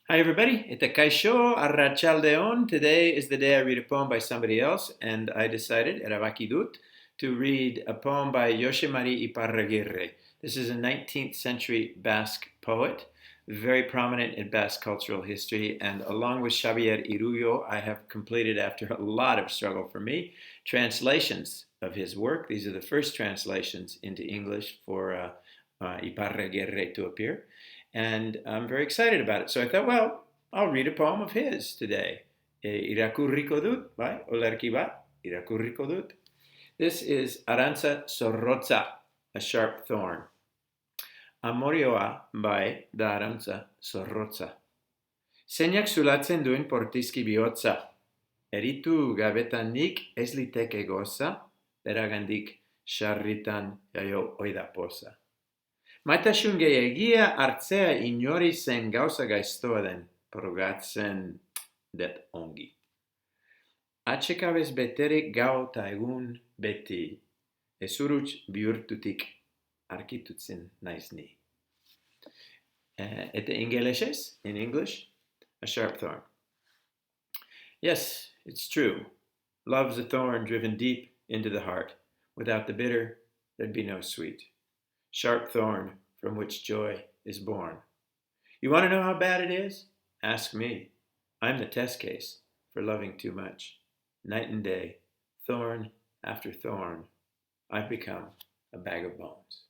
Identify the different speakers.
Speaker 1: Hi everybody, Ita Kaisho Arrachaldeon. Today is the day I read a poem by somebody else, and I decided, Eravakidut, to read a poem by Yoshimari Iparraguirre. This is a 19th century Basque poet, very prominent in Basque cultural history, and along with Xavier Irullo, I have completed, after a lot of struggle for me, translations of his work. These are the first translations into English for Iparraguirre to appear. And I'm very excited about it. So I thought, well, I'll read a poem of his today. Irakurriko dut, by Olerkibat, Irakurriko dut. This is Arantza Zorrotza, a sharp thorn. Amorioa by da Arantza Zorrotza. Zeinak zulatzen duen portizki bihotza. Eritu gabetanik ez liteke goza, beragandik sarritan jaio oida poza. Maitasun gehiagia hartzea inori zen gauza gaiztoa den, progatzen det ongi. Atxekabez beterik gau eta egun beti, ezuruts bihurtutik arkitutzen naiz ni. Eta ingelesez, in English, a sharp thorn. Yes, it's true. Love's a thorn driven deep into the heart. Without the bitter, there'd be no sweet. Sharp thorn from which joy is born. You want to know how bad it is? Ask me. I'm the test case for loving too much. Night and day, thorn after thorn, I've become a bag of bones.